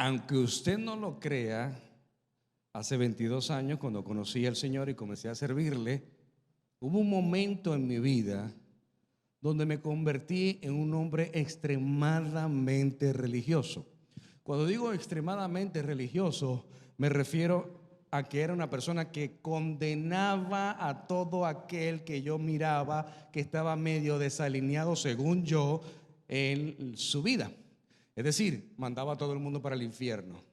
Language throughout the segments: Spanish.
Aunque usted no lo crea, hace 22 años cuando conocí al Señor y comencé a servirle, hubo un momento en mi vida donde me convertí en un hombre extremadamente religioso. Cuando digo extremadamente religioso, me refiero a que era una persona que condenaba a todo aquel que yo miraba que estaba medio desalineado, según yo, en su vida. Es decir, mandaba a todo el mundo para el infierno.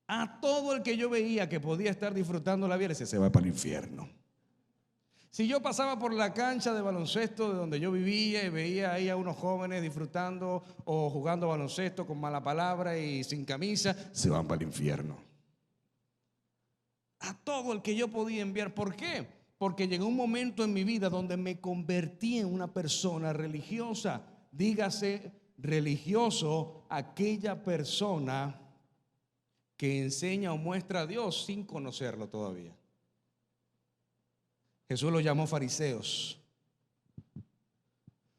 A todo el que yo veía que podía estar disfrutando la vida, le decía, se va para el infierno. Si yo pasaba por la cancha de baloncesto de donde yo vivía y veía ahí a unos jóvenes disfrutando o jugando baloncesto con mala palabra y sin camisa, se van para el infierno. A todo el que yo podía enviar. ¿Por qué? Porque llegó un momento en mi vida donde me convertí en una persona religiosa. Dígase religioso aquella persona que enseña o muestra a Dios sin conocerlo todavía. Jesús los llamó fariseos.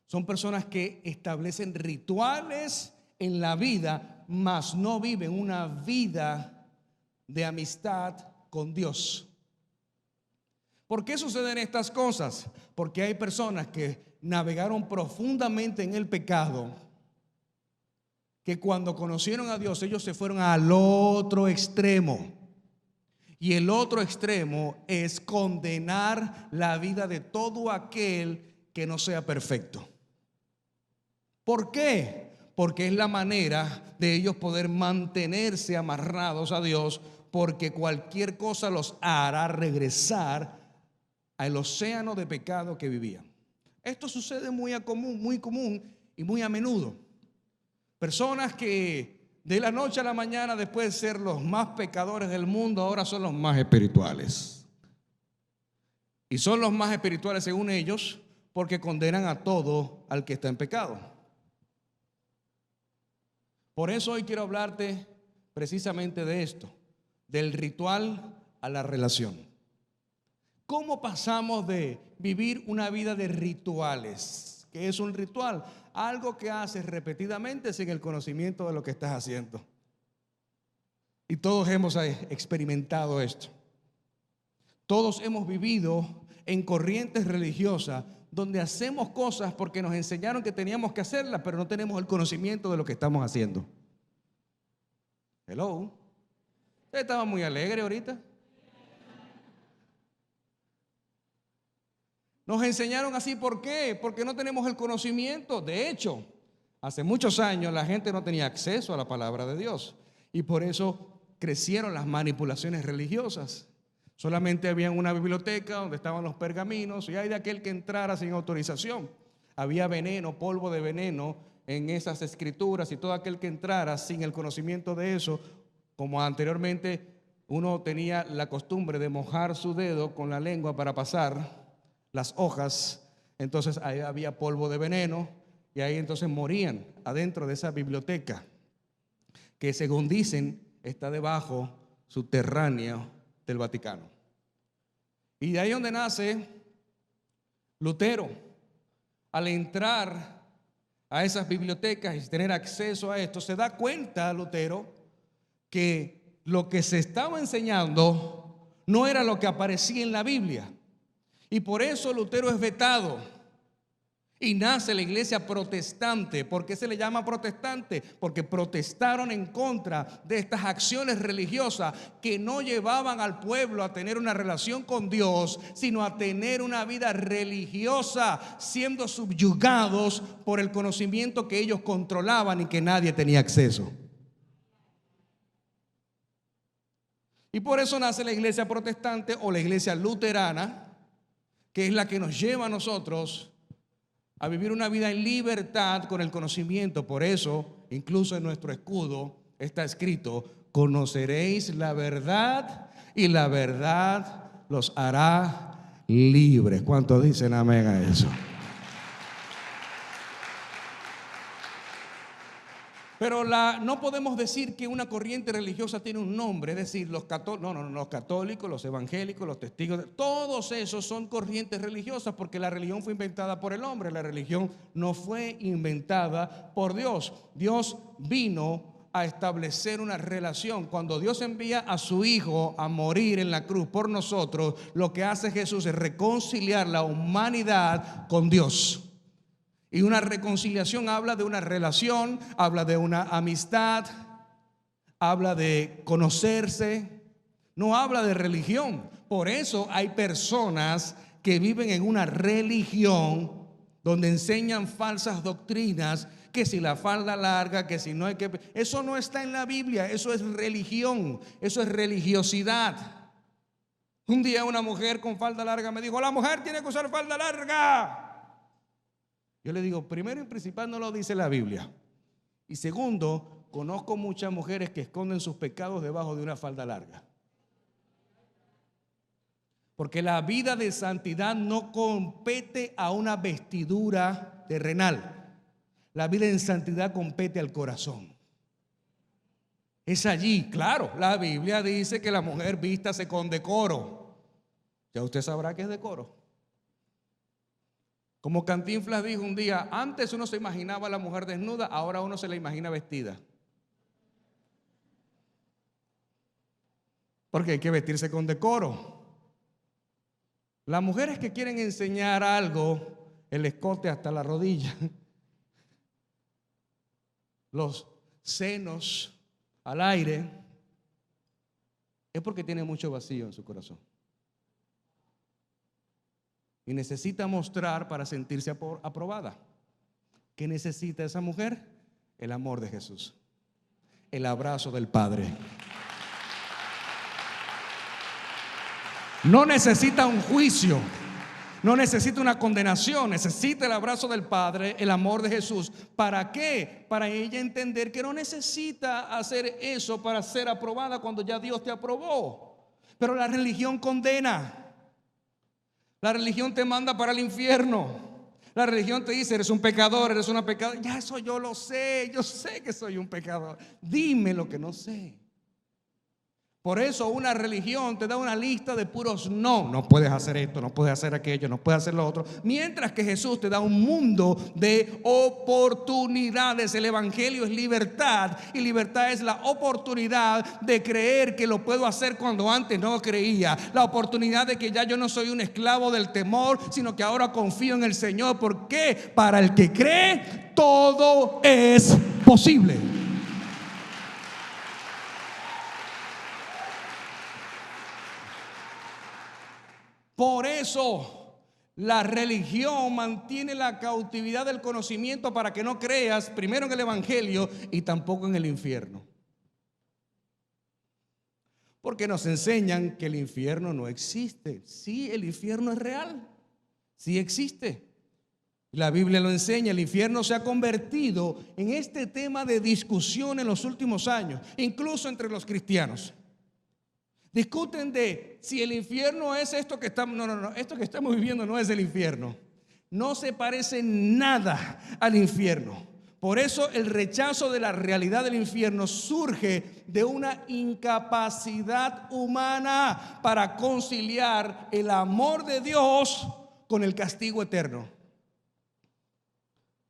Son personas que establecen rituales en la vida, mas no viven una vida de amistad con Dios. ¿Por qué suceden estas cosas? Porque hay personas que navegaron profundamente en el pecado, que cuando conocieron a Dios, ellos se fueron al otro extremo. Y el otro extremo es condenar la vida de todo aquel que no sea perfecto. ¿Por qué? Porque es la manera de ellos poder mantenerse amarrados a Dios, porque cualquier cosa los hará regresar al océano de pecado que vivían. Esto sucede muy común y muy a menudo. Personas que de la noche a la mañana, después de ser los más pecadores del mundo, ahora son los más espirituales. Y son los más espirituales según ellos porque condenan a todo al que está en pecado. Por eso hoy quiero hablarte precisamente de esto, del ritual a la relación. ¿Cómo pasamos de vivir una vida de rituales? ¿Qué es un ritual? Algo que haces repetidamente sin el conocimiento de lo que estás haciendo. Y todos hemos experimentado esto. Todos hemos vivido en corrientes religiosas donde hacemos cosas porque nos enseñaron que teníamos que hacerlas, pero no tenemos el conocimiento de lo que estamos haciendo. Hello. ¿Usted estaba muy alegre ahorita? Nos enseñaron así, ¿por qué? Porque no tenemos el conocimiento. De hecho, hace muchos años la gente no tenía acceso a la palabra de Dios y por eso crecieron las manipulaciones religiosas. Solamente había una biblioteca donde estaban los pergaminos y hay de aquel que entrara sin autorización. Había veneno, polvo de veneno en esas escrituras y todo aquel que entrara sin el conocimiento de eso, como anteriormente uno tenía la costumbre de mojar su dedo con la lengua para pasar las hojas, entonces ahí había polvo de veneno y ahí entonces morían adentro de esa biblioteca que, según dicen, está debajo subterráneo del Vaticano. Y de ahí donde nace Lutero. Al entrar a esas bibliotecas y tener acceso a esto, se da cuenta Lutero que lo que se estaba enseñando no era lo que aparecía en la Biblia. Y por eso Lutero es vetado y nace la iglesia protestante. ¿Por qué se le llama protestante? Porque protestaron en contra de estas acciones religiosas que no llevaban al pueblo a tener una relación con Dios, sino a tener una vida religiosa, siendo subyugados por el conocimiento que ellos controlaban y que nadie tenía acceso. Y por eso nace la iglesia protestante o la iglesia luterana, que es la que nos lleva a nosotros a vivir una vida en libertad con el conocimiento. Por eso, incluso en nuestro escudo está escrito: conoceréis la verdad y la verdad los hará libres. ¿Cuántos dicen amén a eso? Pero no podemos decir que una corriente religiosa tiene un nombre, es decir, los católicos, los evangélicos, los testigos, todos esos son corrientes religiosas porque la religión fue inventada por el hombre, la religión no fue inventada por Dios. Dios vino a establecer una relación. Cuando Dios envía a su Hijo a morir en la cruz por nosotros, lo que hace Jesús es reconciliar la humanidad con Dios. Y una reconciliación habla de una relación, habla de una amistad, habla de conocerse, no habla de religión. Por eso hay personas que viven en una religión donde enseñan falsas doctrinas, que si la falda larga, que si no hay que... Eso no está en la Biblia, eso es religión, eso es religiosidad. Un día una mujer con falda larga me dijo: la mujer tiene que usar falda larga. Yo le digo, primero y principal, no lo dice la Biblia. Y segundo, conozco muchas mujeres que esconden sus pecados debajo de una falda larga. Porque la vida de santidad no compete a una vestidura terrenal. La vida en santidad compete al corazón. Es allí, claro, la Biblia dice que la mujer vístase con decoro. Ya usted sabrá que es decoro. Como Cantinflas dijo un día, antes uno se imaginaba a la mujer desnuda, ahora uno se la imagina vestida. Porque hay que vestirse con decoro. Las mujeres que quieren enseñar algo, el escote hasta la rodilla, los senos al aire, es porque tiene mucho vacío en su corazón. Y necesita mostrar para sentirse aprobada. ¿Qué necesita esa mujer? El amor de Jesús, el abrazo del Padre. No necesita un juicio, no necesita una condenación, necesita el abrazo del Padre, el amor de Jesús. ¿Para qué? Para ella entender que no necesita hacer eso para ser aprobada cuando ya Dios te aprobó. Pero la religión condena. La religión te manda para el infierno. La religión te dice: eres un pecador, eres una pecadora. Ya eso yo lo sé, yo sé que soy un pecador. Dime lo que no sé. Por eso una religión te da una lista de puros no. No puedes hacer esto, no puedes hacer aquello, no puedes hacer lo otro. Mientras que Jesús te da un mundo de oportunidades. El evangelio es libertad, y libertad es la oportunidad de creer que lo puedo hacer cuando antes no creía. La oportunidad de que ya yo no soy un esclavo del temor, sino que ahora confío en el Señor. ¿Por qué? Para el que cree, todo es posible. Por eso la religión mantiene la cautividad del conocimiento para que no creas primero en el evangelio y tampoco en el infierno. Porque nos enseñan que el infierno no existe. Sí, el infierno es real, sí existe. La Biblia lo enseña. El infierno se ha convertido en este tema de discusión en los últimos años, incluso entre los cristianos. Discuten de si el infierno es esto que estamos... No, esto que estamos viviendo no es el infierno. No se parece nada al infierno. Por eso el rechazo de la realidad del infierno surge de una incapacidad humana para conciliar el amor de Dios con el castigo eterno.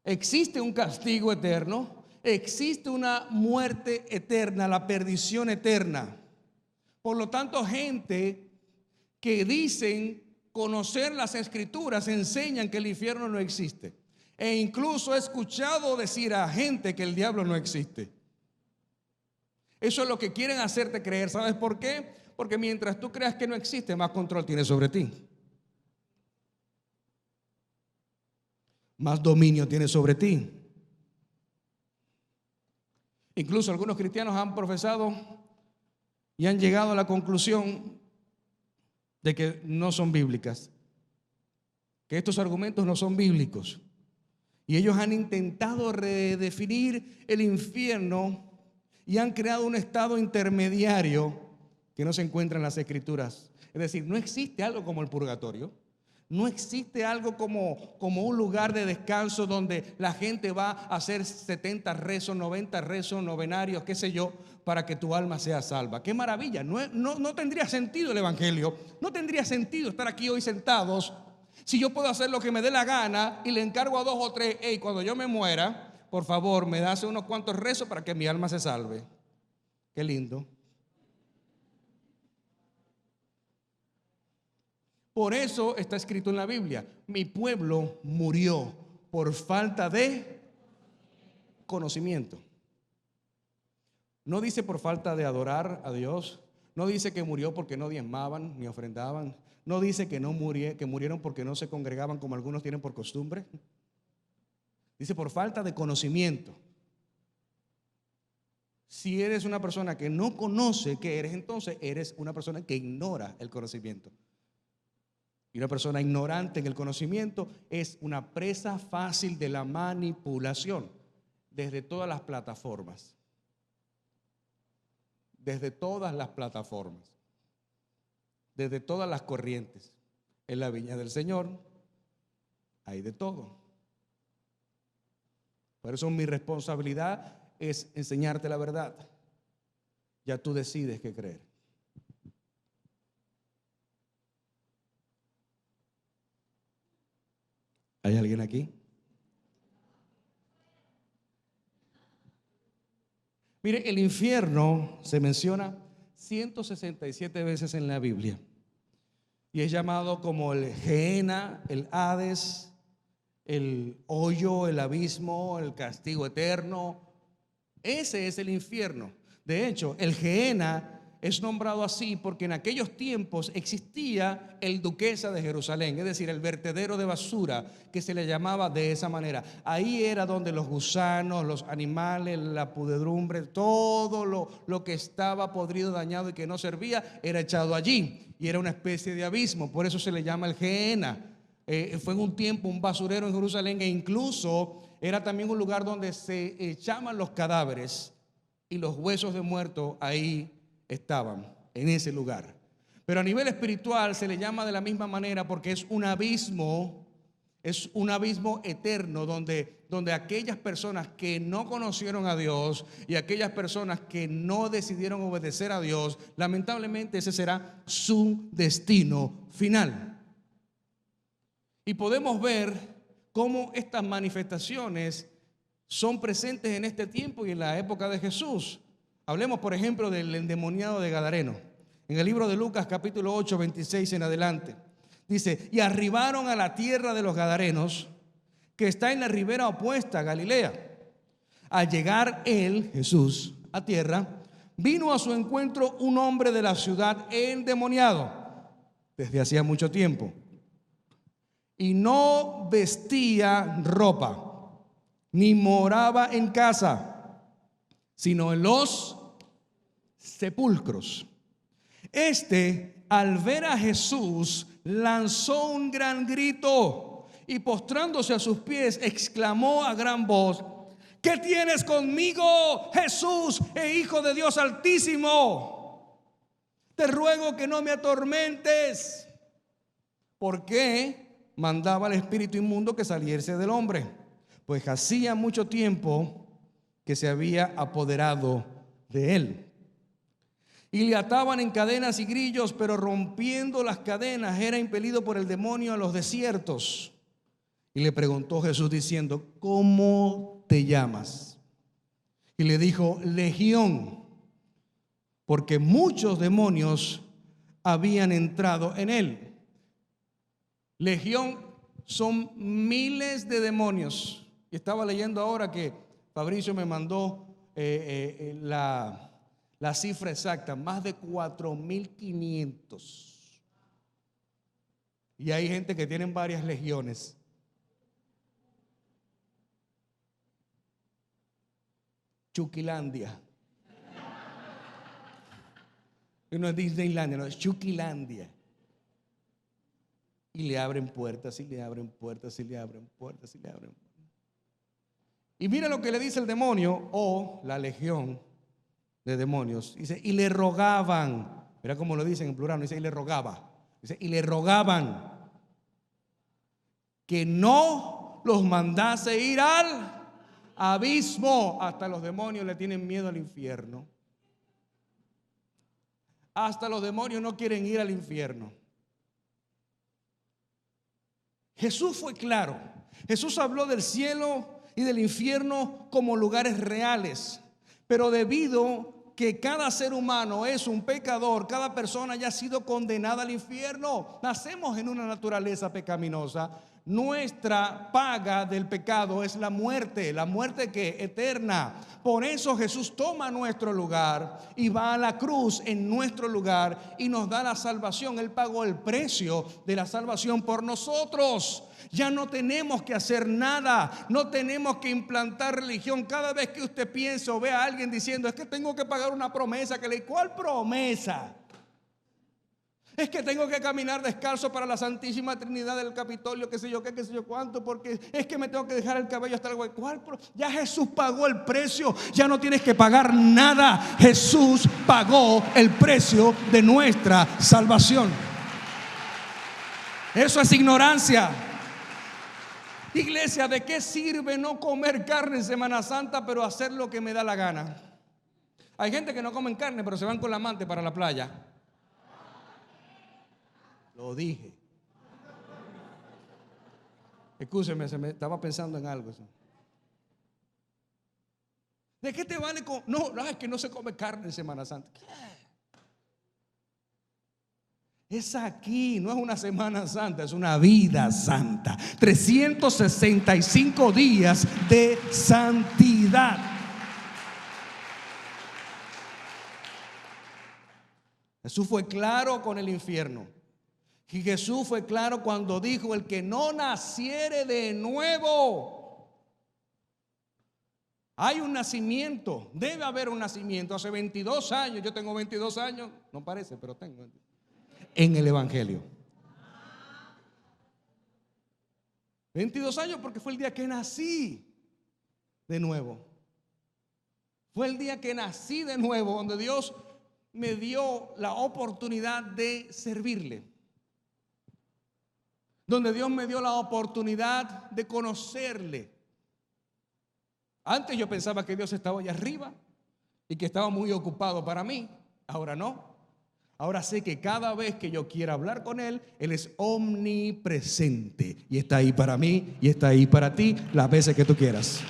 Existe un castigo eterno, existe una muerte eterna, la perdición eterna. Por lo tanto, gente que dicen conocer las escrituras enseñan que el infierno no existe. E incluso he escuchado decir a gente que el diablo no existe. Eso es lo que quieren hacerte creer. ¿Sabes por qué? Porque mientras tú creas que no existe, más control tiene sobre ti. Más dominio tiene sobre ti. Incluso algunos cristianos han profesado y han llegado a la conclusión de que no son bíblicas, que estos argumentos no son bíblicos. Y ellos han intentado redefinir el infierno y han creado un estado intermediario que no se encuentra en las escrituras. Es decir, no existe algo como el purgatorio. No existe algo como un lugar de descanso donde la gente va a hacer 70 rezos, 90 rezos, novenarios, qué sé yo, para que tu alma sea salva. ¡Qué maravilla! No tendría sentido el evangelio. No tendría sentido estar aquí hoy sentados si yo puedo hacer lo que me dé la gana y le encargo a 2 o 3, cuando yo me muera, por favor, me das unos cuantos rezos para que mi alma se salve. Qué lindo. Por eso está escrito en la Biblia: mi pueblo murió por falta de conocimiento. No dice por falta de adorar a Dios. No dice que murió porque no diezmaban ni ofrendaban. No dice que murieron porque no se congregaban como algunos tienen por costumbre. Dice por falta de conocimiento. Si eres una persona que no conoce qué eres, entonces eres una persona que ignora el conocimiento. Y una persona ignorante en el conocimiento es una presa fácil de la manipulación desde todas las plataformas. Desde todas las plataformas. Desde todas las corrientes. En la viña del Señor hay de todo. Por eso mi responsabilidad es enseñarte la verdad. Ya tú decides qué creer. ¿Hay alguien aquí? Mire, el infierno se menciona 167 veces en la Biblia. Y es llamado como el Gehenna, el Hades, el hoyo, el abismo, el castigo eterno. Ese es el infierno. De hecho, el Gehenna es nombrado así porque en aquellos tiempos existía el Duquesa de Jerusalén, es decir, el vertedero de basura, que se le llamaba de esa manera. Ahí era donde los gusanos, los animales, la pudredumbre, todo lo que estaba podrido, dañado y que no servía, era echado allí. Y era una especie de abismo, por eso se le llama el Gehenna. Fue en un tiempo un basurero en Jerusalén, e incluso era también un lugar donde se echaban los cadáveres y los huesos de muertos ahí estaban, en ese lugar. Pero a nivel espiritual se le llama de la misma manera porque es un abismo eterno donde aquellas personas que no conocieron a Dios y aquellas personas que no decidieron obedecer a Dios, lamentablemente ese será su destino final. Y podemos ver cómo estas manifestaciones son presentes en este tiempo y en la época de Jesús. Hablemos, por ejemplo, del endemoniado de Gadareno. En el libro de Lucas, capítulo 8, 26 en adelante. Dice: y arribaron a la tierra de los Gadarenos, que está en la ribera opuesta a Galilea. Al llegar él, Jesús, a tierra, vino a su encuentro un hombre de la ciudad endemoniado desde hacía mucho tiempo. Y no vestía ropa, ni moraba en casa, sino en los sepulcros. Al ver a Jesús, lanzó un gran grito y postrándose a sus pies, exclamó a gran voz: ¿qué tienes conmigo, Jesús, Hijo de Dios Altísimo? Te ruego que no me atormentes. ¿Por qué mandaba al espíritu inmundo que saliese del hombre? Pues hacía mucho tiempo que se había apoderado de él. Y le ataban en cadenas y grillos, pero rompiendo las cadenas era impelido por el demonio a los desiertos. Y le preguntó Jesús diciendo: ¿cómo te llamas? Y le dijo: Legión, porque muchos demonios habían entrado en él. Legión son miles de demonios. Y estaba leyendo ahora que Fabricio me mandó la cifra exacta, más de 4.500. Y hay gente que tienen varias legiones. Chuquilandia. Y no es Disneylandia, no, es Chuquilandia. Y le abren puertas, y le abren puertas, y le abren puertas, y le abren puertas. Y mira lo que le dice el demonio, o la legión de demonios. Dice: y le rogaban. Mira cómo lo dicen en plural, no dice y le rogaba. Dice: y le rogaban que no los mandase ir al abismo. Hasta los demonios le tienen miedo al infierno. Hasta los demonios no quieren ir al infierno. Jesús fue claro. Jesús habló del cielo y del infierno como lugares reales. Pero debido que cada ser humano es un pecador, cada persona ya ha sido condenada al infierno. Nacemos en una naturaleza pecaminosa. Nuestra paga del pecado es la muerte que eterna. Por eso Jesús toma nuestro lugar y va a la cruz en nuestro lugar y nos da la salvación. Él pagó el precio de la salvación por nosotros. Ya no tenemos que hacer nada, no tenemos que implantar religión. Cada vez que usted piense o vea a alguien diciendo, es que tengo que pagar una promesa, ¿cuál promesa? Es que tengo que caminar descalzo para la Santísima Trinidad del Capitolio, qué sé yo qué, qué sé yo cuánto, porque es que me tengo que dejar el cabello hasta el hueco. Ya Jesús pagó el precio, ya no tienes que pagar nada. Jesús pagó el precio de nuestra salvación. Eso es ignorancia. Iglesia, ¿de qué sirve no comer carne en Semana Santa, pero hacer lo que me da la gana? Hay gente que no comen carne, pero se van con la amante para la playa. Lo dije. Escúcheme, estaba pensando en algo. ¿De qué te vale? No, es que no se come carne en Semana Santa. ¿Qué? Es aquí, no es una Semana Santa, es una vida santa. 365 días de santidad. Jesús fue claro con el infierno. Y Jesús fue claro cuando dijo, el que no naciere de nuevo. Hay un nacimiento, debe haber un nacimiento. Hace 22 años, yo tengo 22 años, no parece, pero tengo. En el Evangelio. 22 años porque fue el día que nací de nuevo. Fue el día que nací de nuevo, donde Dios me dio la oportunidad de servirle. Donde Dios me dio la oportunidad de conocerle. Antes yo pensaba que Dios estaba allá arriba y que estaba muy ocupado para mí. Ahora no. Ahora sé que cada vez que yo quiera hablar con Él, Él es omnipresente. Y está ahí para mí y está ahí para ti las veces que tú quieras.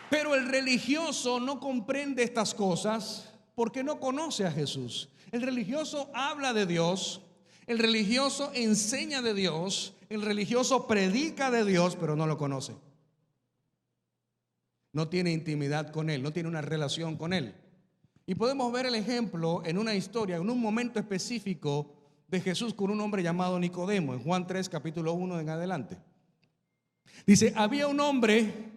Pero el religioso no comprende estas cosas porque no conoce a Jesús. El religioso habla de Dios, el religioso enseña de Dios, el religioso predica de Dios, pero no lo conoce. No tiene intimidad con Él, no tiene una relación con Él. Y podemos ver el ejemplo en una historia, en un momento específico de Jesús con un hombre llamado Nicodemo, en Juan 3, capítulo 1 en adelante. Dice, había un hombre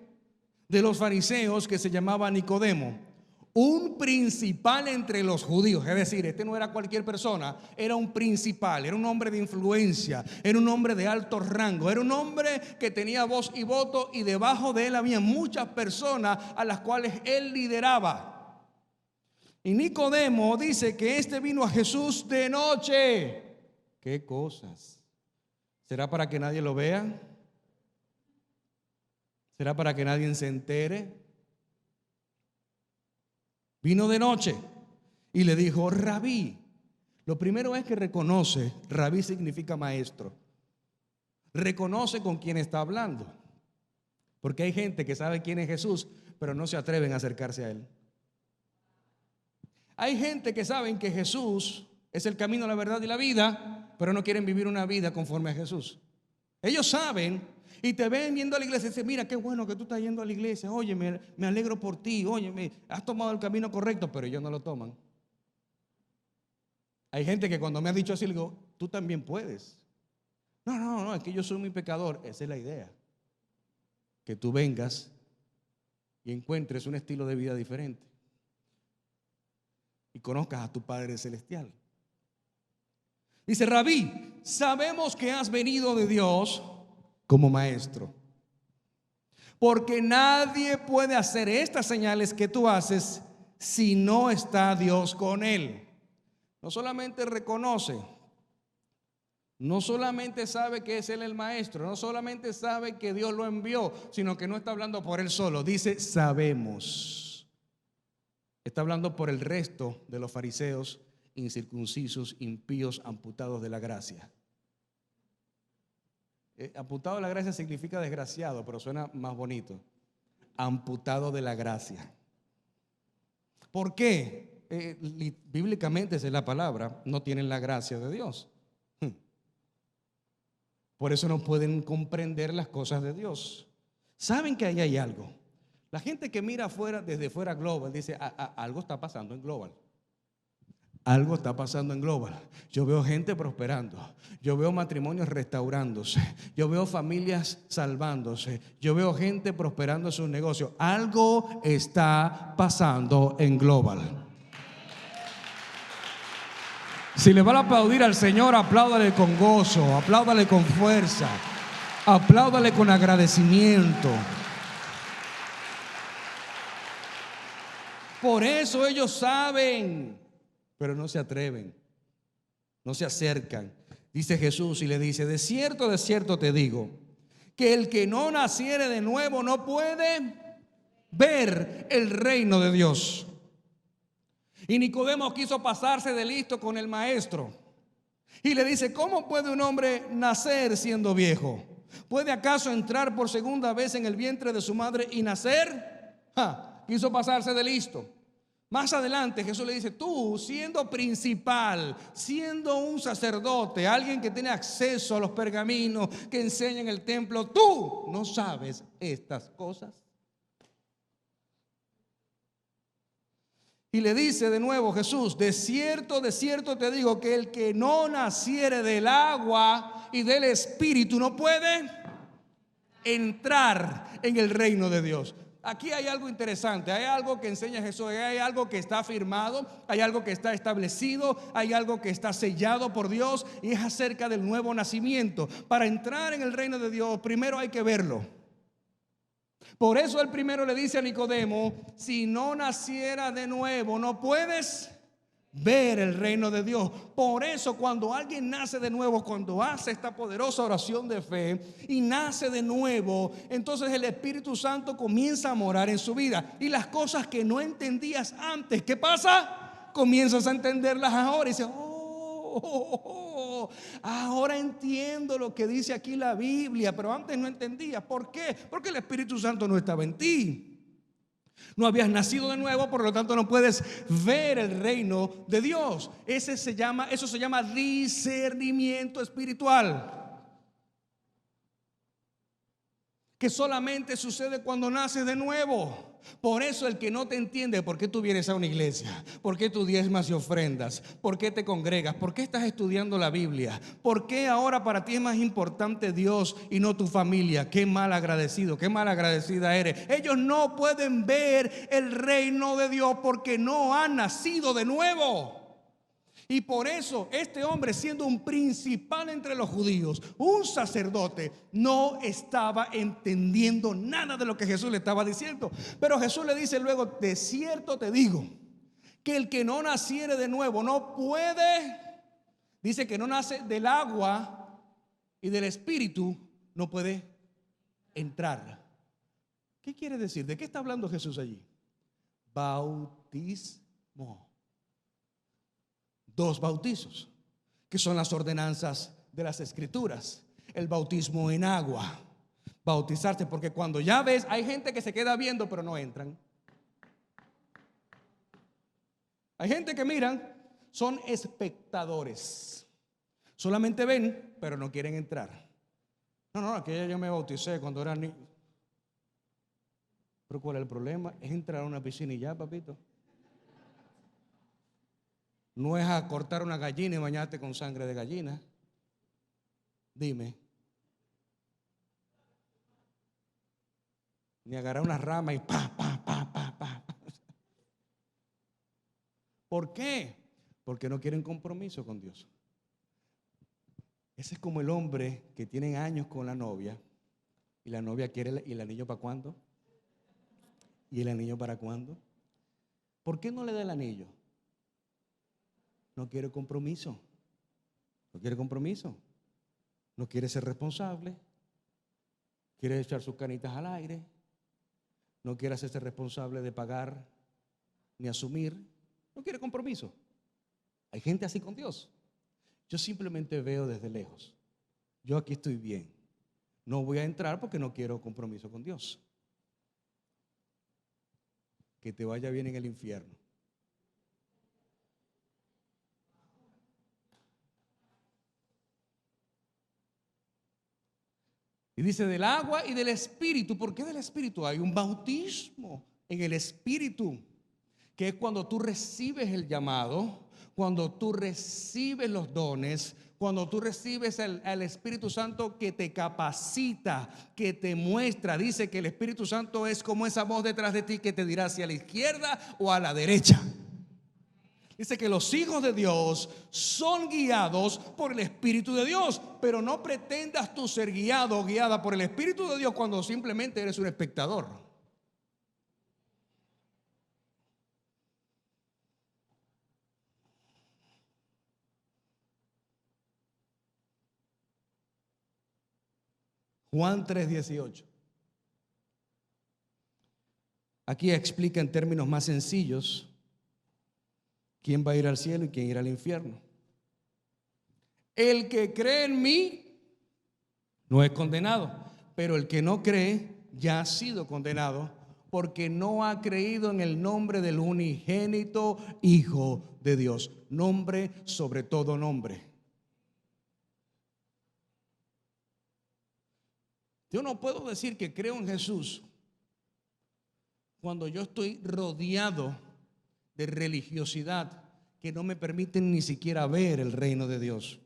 de los fariseos que se llamaba Nicodemo, un principal entre los judíos. Es decir, este no era cualquier persona, era un principal, era un hombre de influencia, era un hombre de alto rango, era un hombre que tenía voz y voto, y debajo de él había muchas personas a las cuales él lideraba. Y Nicodemo dice que este vino a Jesús de noche. ¿Qué cosas? ¿Será para que nadie lo vea? ¿Será para que nadie se entere? Vino de noche y le dijo, Rabí. Lo primero es que reconoce, Rabí significa maestro. Reconoce con quién está hablando. Porque hay gente que sabe quién es Jesús, pero no se atreven a acercarse a Él. Hay gente que saben que Jesús es el camino, la verdad y la vida, pero no quieren vivir una vida conforme a Jesús. Ellos saben y te ven yendo a la iglesia y dicen, mira qué bueno que tú estás yendo a la iglesia, oye, me alegro por ti, oye, has tomado el camino correcto, pero ellos no lo toman. Hay gente que cuando me ha dicho así, le digo, tú también puedes. No, es que yo soy muy pecador. Esa es la idea, que tú vengas y encuentres un estilo de vida diferente y conozcas a tu Padre Celestial. Dice, Rabí, sabemos que has venido de Dios como maestro, porque nadie puede hacer estas señales que tú haces si no está Dios con él. No solamente reconoce, no solamente sabe que es él el maestro, no solamente sabe que Dios lo envió, sino que no está hablando por él solo. Dice, sabemos. Está hablando por el resto de los fariseos incircuncisos, impíos, amputados de la gracia. Amputado de la gracia significa desgraciado, pero suena más bonito. Amputado de la gracia. ¿Por qué? Bíblicamente esa es la palabra, no tienen la gracia de Dios. Por eso no pueden comprender las cosas de Dios. Saben que ahí hay algo. La gente que mira afuera, desde fuera Global, dice, algo está pasando en Global. Algo está pasando en Global. Yo veo gente prosperando. Yo veo matrimonios restaurándose. Yo veo familias salvándose. Yo veo gente prosperando sus negocios. Algo está pasando en Global. Si le van a aplaudir al Señor, apláudale con gozo, apláudale con fuerza, apláudale con agradecimiento. Por eso ellos saben, pero no se atreven, no se acercan. Dice Jesús y le dice, de cierto te digo, que el que no naciere de nuevo no puede ver el reino de Dios. Y Nicodemo quiso pasarse de listo con el maestro y le dice, ¿cómo puede un hombre nacer siendo viejo? ¿Puede acaso entrar por segunda vez en el vientre de su madre y nacer? Quiso pasarse de listo. Más adelante Jesús le dice, tú siendo principal, siendo un sacerdote, alguien que tiene acceso a los pergaminos que enseña en el templo, ¿tú no sabes estas cosas? Y le dice de nuevo Jesús, de cierto te digo que el que no naciere del agua y del Espíritu no puede entrar en el reino de Dios. Aquí hay algo interesante, hay algo que enseña Jesús, hay algo que está afirmado, hay algo que está establecido, hay algo que está sellado por Dios y es acerca del nuevo nacimiento. Para entrar en el reino de Dios, primero hay que verlo. Por eso el primero le dice a Nicodemo, si no naciera de nuevo, no puedes ver el reino de Dios. Por eso cuando alguien nace de nuevo, cuando hace esta poderosa oración de fe y nace de nuevo, entonces el Espíritu Santo comienza a morar en su vida. Y las cosas que no entendías antes, ¿qué pasa? Comienzas a entenderlas ahora y dices, ahora entiendo lo que dice aquí la Biblia, pero antes no entendía. ¿Por qué? Porque el Espíritu Santo no estaba en ti. No habías nacido de nuevo, por lo tanto no puedes ver el reino de Dios. Eso se llama discernimiento espiritual, que solamente sucede cuando naces de nuevo. Por eso el que no te entiende, ¿por qué tú vienes a una iglesia? ¿Por qué tú diezmas y ofrendas? ¿Por qué te congregas? ¿Por qué estás estudiando la Biblia? ¿Por qué ahora para ti es más importante Dios y no tu familia? Qué mal agradecido, qué mal agradecida eres. Ellos no pueden ver el reino de Dios porque no han nacido de nuevo. Y por eso este hombre, siendo un principal entre los judíos, un sacerdote, no estaba entendiendo nada de lo que Jesús le estaba diciendo. Pero Jesús le dice luego, de cierto te digo, que el que no naciere de nuevo no puede, dice que no nace del agua y del Espíritu, no puede entrar. ¿Qué quiere decir? ¿De qué está hablando Jesús allí? Bautismo. Dos bautizos, que son las ordenanzas de las Escrituras. El bautismo en agua, bautizarse, porque cuando ya ves, hay gente que se queda viendo pero no entran. Hay gente que miran, son espectadores, solamente ven pero no quieren entrar. No, aquella yo me bauticé cuando era niño. Pero ¿cuál es el problema? Es entrar a una piscina y ya, papito. No es a cortar una gallina y bañarte con sangre de gallina. Dime. Ni agarrar una rama y pa. ¿Por qué? Porque no quieren compromiso con Dios. Ese es como el hombre que tiene años con la novia y la novia quiere, ¿y el anillo para cuándo? ¿Y el anillo para cuándo? ¿Por qué no le da el anillo? No quiere compromiso. No quiere compromiso. No quiere ser responsable. Quiere echar sus canitas al aire. No quiere hacerse responsable de pagar ni asumir. No quiere compromiso. Hay gente así con Dios. Yo simplemente veo desde lejos. Yo aquí estoy bien. no voy a entrar porque no quiero compromiso con Dios. Que te vaya bien en el infierno. Y dice del agua y del Espíritu. ¿Por qué del Espíritu? Hay un bautismo en el Espíritu, que es cuando tú recibes el llamado, cuando tú recibes los dones, cuando tú recibes al Espíritu Santo que te capacita, que te muestra. Dice que el Espíritu Santo es como esa voz detrás de ti que te dirá si a la izquierda o a la derecha. Dice que los hijos de Dios son guiados por el Espíritu de Dios, pero no pretendas tú ser guiado o guiada por el Espíritu de Dios cuando simplemente eres un espectador. Juan 3:18. Aquí explica en términos más sencillos quién va a ir al cielo y quién irá al infierno. El que cree en mí no es condenado, pero el que no cree ya ha sido condenado porque no ha creído en el nombre del unigénito Hijo de Dios. Nombre sobre todo nombre. Yo no puedo decir que creo en Jesús cuando yo estoy rodeado de religiosidad que no me permiten ni siquiera ver el reino de Dios.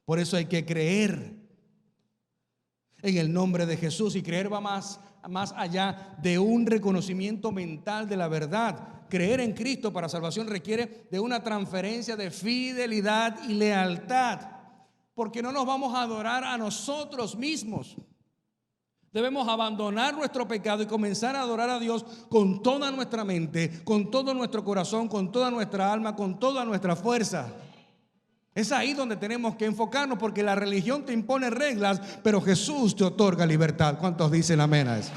Por eso hay que creer en el nombre de Jesús, y creer va más allá de un reconocimiento mental de la verdad. Creer en Cristo para salvación requiere de una transferencia de fidelidad y lealtad, porque no nos vamos a adorar a nosotros mismos. Debemos abandonar nuestro pecado y comenzar a adorar a Dios con toda nuestra mente, con todo nuestro corazón, con toda nuestra alma, con toda nuestra fuerza. Es ahí donde tenemos que enfocarnos, porque la religión te impone reglas, pero Jesús te otorga libertad. ¿Cuántos dicen amén a eso?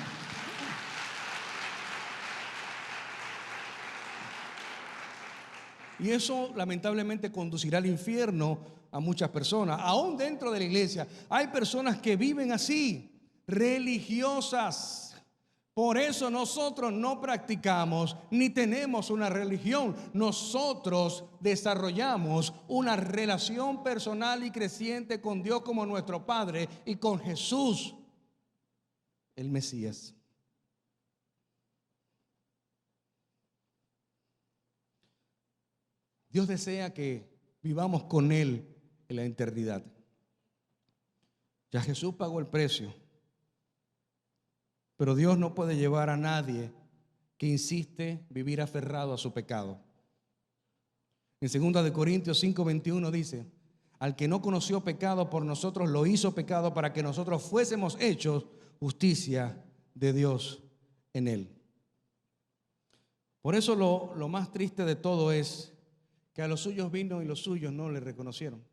Y eso lamentablemente conducirá al infierno a muchas personas. Aún dentro de la iglesia hay personas que viven así, religiosas. Por eso nosotros no practicamos ni tenemos una religión. Nosotros desarrollamos una relación personal y creciente con Dios como nuestro Padre y con Jesús, el Mesías. Dios desea que vivamos con Él en la eternidad. Ya Jesús pagó el precio. Pero Dios no puede llevar a nadie que insiste vivir aferrado a su pecado. En 2 Corintios 5:21 dice: al que no conoció pecado por nosotros lo hizo pecado para que nosotros fuésemos hechos justicia de Dios en él. Por eso lo más triste de todo es que a los suyos vino y los suyos no le reconocieron.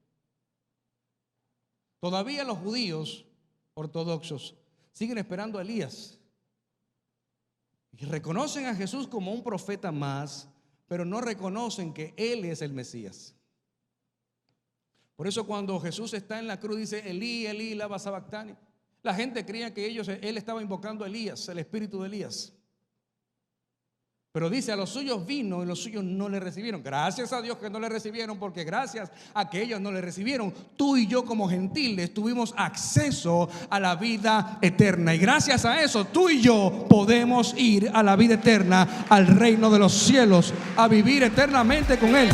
Todavía los judíos ortodoxos siguen esperando a Elías y reconocen a Jesús como un profeta más, pero no reconocen que Él es el Mesías. Por eso cuando Jesús está en la cruz dice: Elí, Elí, lama sabactani. La gente creía que Él estaba invocando a Elías, el espíritu de Elías. Pero dice: a los suyos vino y los suyos no le recibieron. Gracias a Dios que no le recibieron, porque gracias a que ellos no le recibieron, tú y yo como gentiles tuvimos acceso a la vida eterna. Y gracias a eso tú y yo podemos ir a la vida eterna, al reino de los cielos, a vivir eternamente con Él.